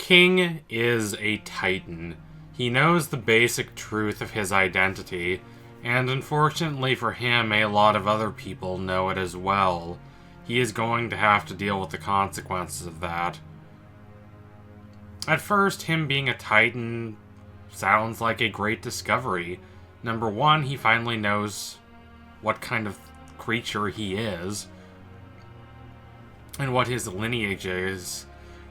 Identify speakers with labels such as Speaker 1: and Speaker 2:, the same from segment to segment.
Speaker 1: King is a titan. He knows the basic truth of his identity, and unfortunately for him, a lot of other people know it as well. He is going to have to deal with the consequences of that. At first, him being a titan sounds like a great discovery. Number one, he finally knows what kind of creature he is, and what his lineage is,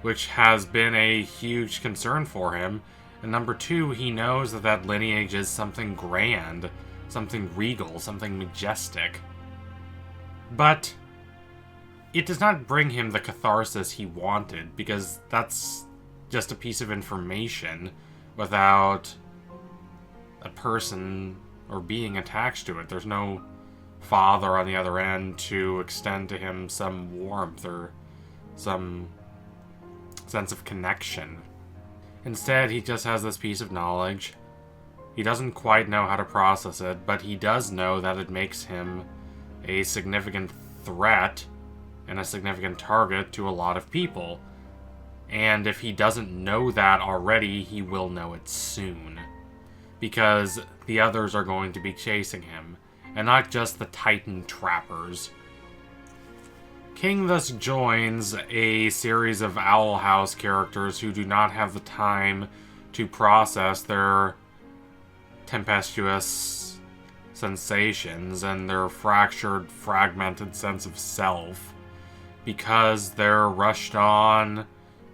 Speaker 1: which has been a huge concern for him. And number two, he knows that that lineage is something grand, something regal, something majestic. But it does not bring him the catharsis he wanted, because that's just a piece of information without a person or being attached to it. There's no father on the other end to extend to him some warmth or some sense of connection. Instead, he just has this piece of knowledge. He doesn't quite know how to process it, but he does know that it makes him a significant threat and a significant target to a lot of people. And if he doesn't know that already, he will know it soon. Because the others are going to be chasing him, and not just the Titan trappers. King thus joins a series of Owl House characters who do not have the time to process their tempestuous sensations and their fractured, fragmented sense of self, because they're rushed on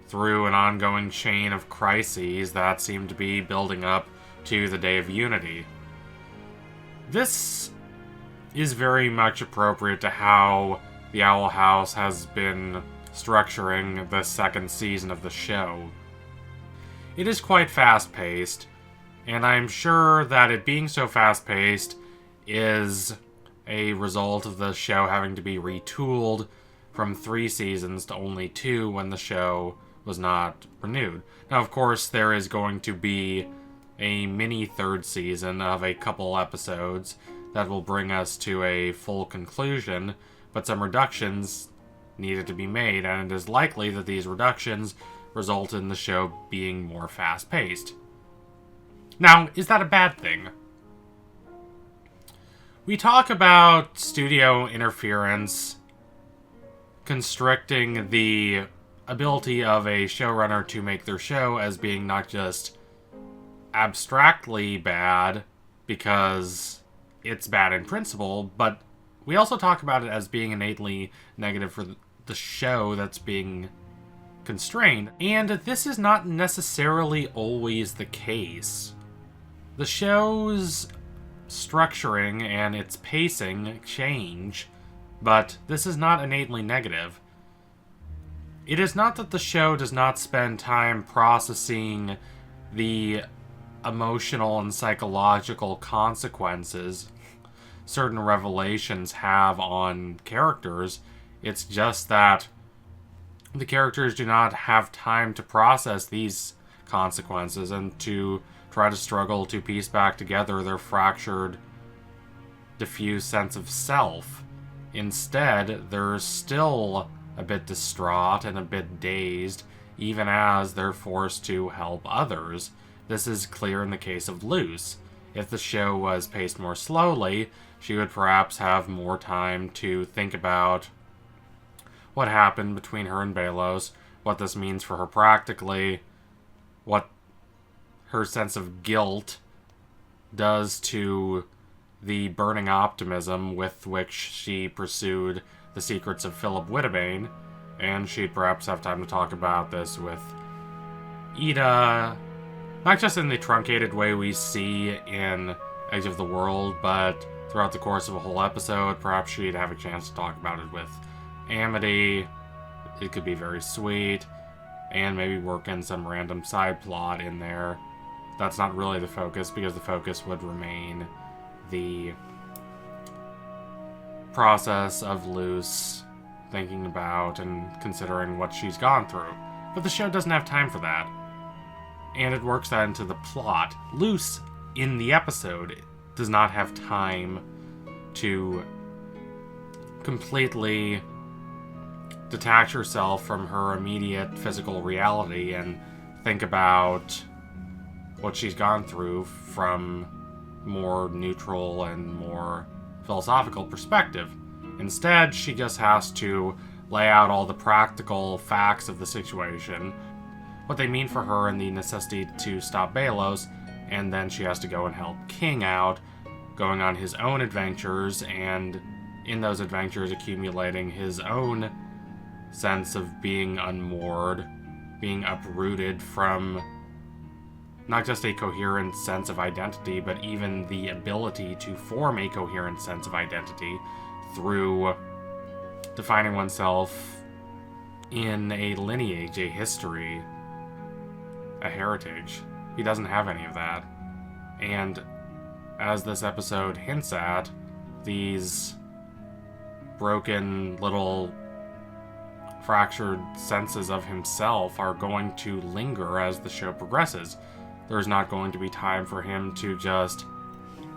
Speaker 1: through an ongoing chain of crises that seem to be building up to the Day of Unity. This is very much appropriate to how the Owl House has been structuring the second season of the show. It is quite fast-paced, and I'm sure that it being so fast-paced is a result of the show having to be retooled from 3 seasons to only 2 when the show was not renewed. Now, of course, there is going to be a mini 3rd season of a couple episodes that will bring us to a full conclusion, but some reductions needed to be made, and it is likely that these reductions result in the show being more fast-paced. Now, is that a bad thing? We talk about studio interference constricting the ability of a showrunner to make their show as being not just abstractly bad because it's bad in principle, but we also talk about it as being innately negative for the show that's being constrained. And this is not necessarily always the case. The show's structuring and its pacing change, but this is not innately negative. It is not that the show does not spend time processing the emotional and psychological consequences certain revelations have on characters. It's just that the characters do not have time to process these consequences and to try to struggle to piece back together their fractured, diffuse sense of self. Instead, they're still a bit distraught and a bit dazed, even as they're forced to help others. This is clear in the case of Luce. If the show was paced more slowly, she would perhaps have more time to think about what happened between her and Belos, what this means for her practically, what her sense of guilt does to the burning optimism with which she pursued the secrets of Philip Whittabane, and she'd perhaps have time to talk about this with Ida, not just in the truncated way we see in Edge of the World, but throughout the course of a whole episode. Perhaps she'd have a chance to talk about it with Amity. It could be very sweet, and maybe work in some random side plot in there. That's not really the focus, because the focus would remain the process of Luce thinking about and considering what she's gone through. But the show doesn't have time for that, and it works that into the plot. Luce, in the episode, does not have time to completely detach herself from her immediate physical reality and think about what she's gone through from more neutral and more philosophical perspective. Instead, she just has to lay out all the practical facts of the situation, what they mean for her, and the necessity to stop Belos, and then she has to go and help King out, going on his own adventures, and in those adventures accumulating his own sense of being unmoored, being uprooted from not just a coherent sense of identity, but even the ability to form a coherent sense of identity through defining oneself in a lineage, a history, a heritage. He doesn't have any of that. And as this episode hints at, these broken little fractured senses of himself are going to linger as the show progresses. There's not going to be time for him to just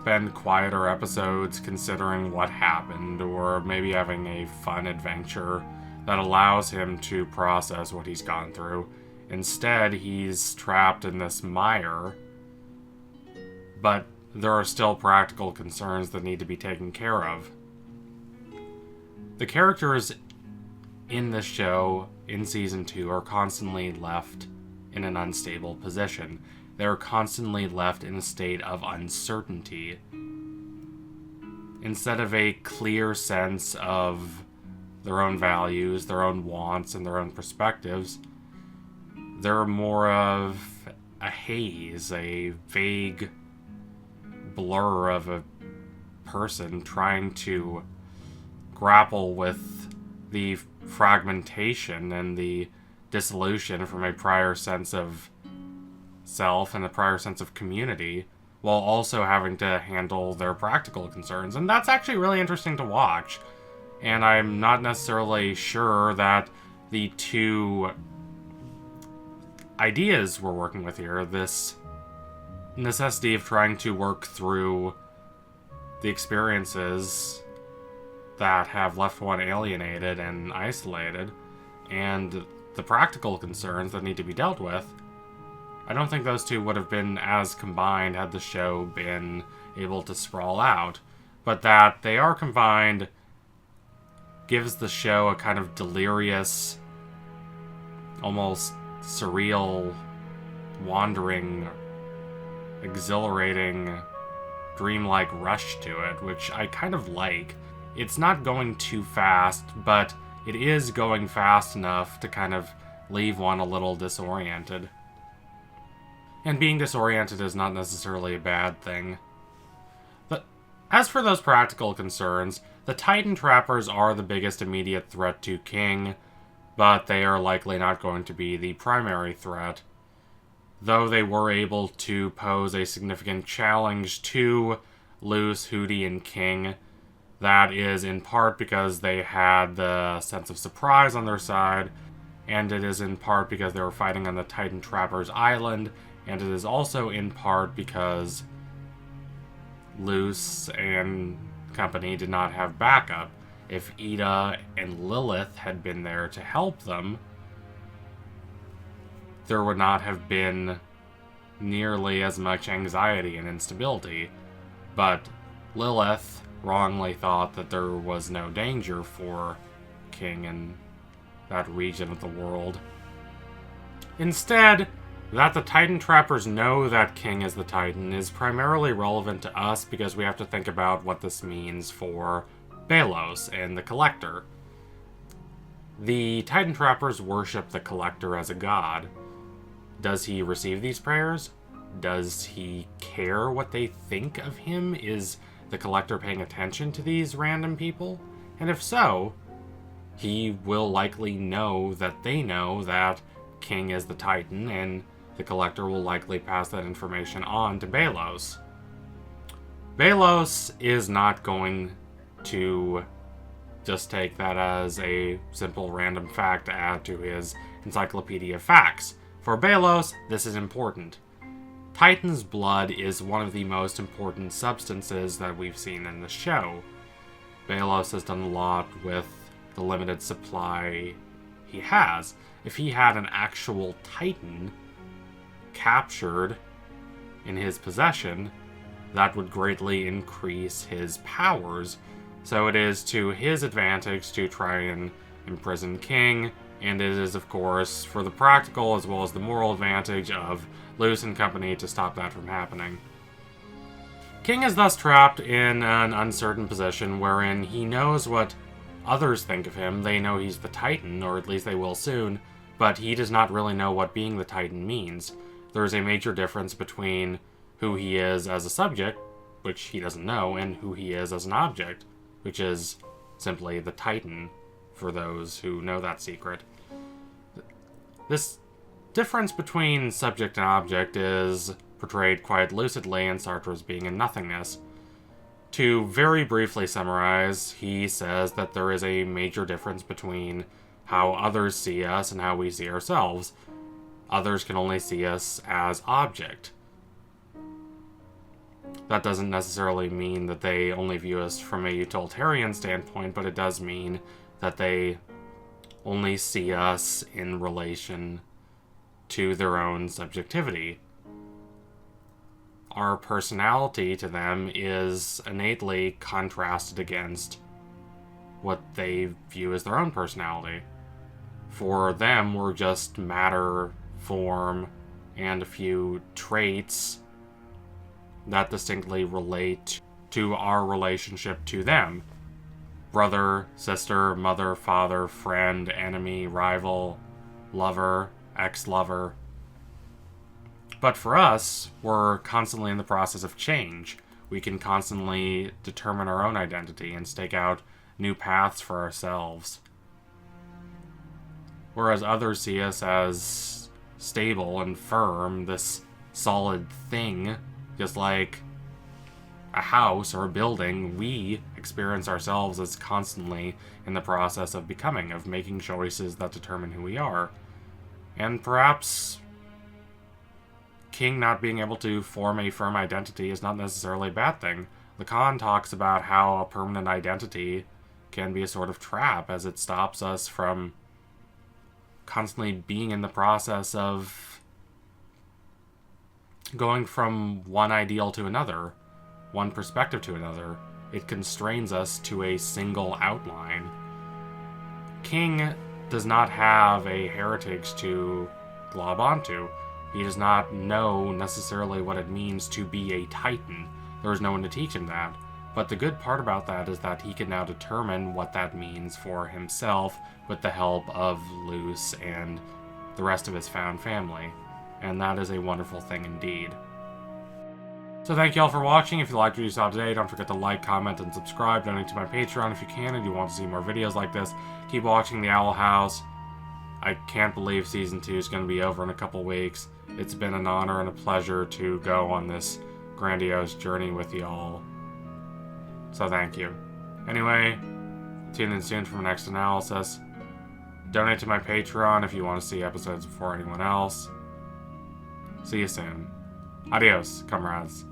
Speaker 1: spend quieter episodes considering what happened, or maybe having a fun adventure that allows him to process what he's gone through. Instead, he's trapped in this mire, but there are still practical concerns that need to be taken care of. The characters in this show, in Season 2, are constantly left in an unstable position. They're constantly left in a state of uncertainty. Instead of a clear sense of their own values, their own wants, and their own perspectives, they're more of a haze, a vague blur of a person trying to grapple with the fragmentation and the dissolution from a prior sense of self and a prior sense of community, while also having to handle their practical concerns. And that's actually really interesting to watch. And I'm not necessarily sure that the two ideas we're working with here, this necessity of trying to work through the experiences that have left one alienated and isolated, and the practical concerns that need to be dealt with, I don't think those two would have been as combined had the show been able to sprawl out. But that they are combined gives the show a kind of delirious, almost surreal, wandering, exhilarating, dreamlike rush to it, which I kind of like. It's not going too fast, but it is going fast enough to kind of leave one a little disoriented. And being disoriented is not necessarily a bad thing. But as for those practical concerns, the Titan Trappers are the biggest immediate threat to King, but they are likely not going to be the primary threat. Though they were able to pose a significant challenge to Luce, Hootie, and King, that is in part because they had the sense of surprise on their side, and it is in part because they were fighting on the Titan Trappers Island, and it is also in part because Luce and company did not have backup. If Ida and Lilith had been there to help them, there would not have been nearly as much anxiety and instability. But Lilith wrongly thought that there was no danger for King in that region of the world. Instead, that the Titan Trappers know that King is the Titan is primarily relevant to us because we have to think about what this means for Belos and the Collector. The Titan Trappers worship the Collector as a god. Does he receive these prayers? Does he care what they think of him? Is the Collector paying attention to these random people? And if so, he will likely know that they know that King is the Titan, and the Collector will likely pass that information on to Belos. Belos is not going to just take that as a simple random fact to add to his encyclopedia of facts. For Belos, this is important. Titan's blood is one of the most important substances that we've seen in the show. Belos has done a lot with the limited supply he has. If he had an actual Titan, captured in his possession, that would greatly increase his powers. So it is to his advantage to try and imprison King, and it is, of course, for the practical as well as the moral advantage of Lewis and company to stop that from happening. King is thus trapped in an uncertain position wherein he knows what others think of him. They know he's the Titan, or at least they will soon, but he does not really know what being the Titan means. There is a major difference between who he is as a subject, which he doesn't know, and who he is as an object, which is simply the Titan, for those who know that secret. This difference between subject and object is portrayed quite lucidly in Sartre's Being and Nothingness. To very briefly summarize, he says that there is a major difference between how others see us and how we see ourselves. Others can only see us as object. That doesn't necessarily mean that they only view us from a utilitarian standpoint, but it does mean that they only see us in relation to their own subjectivity. Our personality to them is innately contrasted against what they view as their own personality. For them, we're just matter, form, and a few traits that distinctly relate to our relationship to them. Brother, sister, mother, father, friend, enemy, rival, lover, ex-lover. But for us, we're constantly in the process of change. We can constantly determine our own identity and stake out new paths for ourselves. Whereas others see us as stable and firm, this solid thing, just like a house or a building, we experience ourselves as constantly in the process of becoming, of making choices that determine who we are. And perhaps King not being able to form a firm identity is not necessarily a bad thing. Lacan talks about how a permanent identity can be a sort of trap, as it stops us from constantly being in the process of going from one ideal to another, one perspective to another. It constrains us to a single outline. King does not have a heritage to glob onto. He does not know necessarily what it means to be a Titan. There is no one to teach him that. But the good part about that is that he can now determine what that means for himself with the help of Luce and the rest of his found family. And that is a wonderful thing indeed. So thank you all for watching. If you liked what you saw today, don't forget to like, comment, and subscribe. Donate to my Patreon if you can and you want to see more videos like this. Keep watching The Owl House. I can't believe Season 2 is going to be over in a couple weeks. It's been an honor and a pleasure to go on this grandiose journey with y'all. So thank you. Anyway, tune in soon for my next analysis. Donate to my Patreon if you want to see episodes before anyone else. See you soon. Adios, comrades.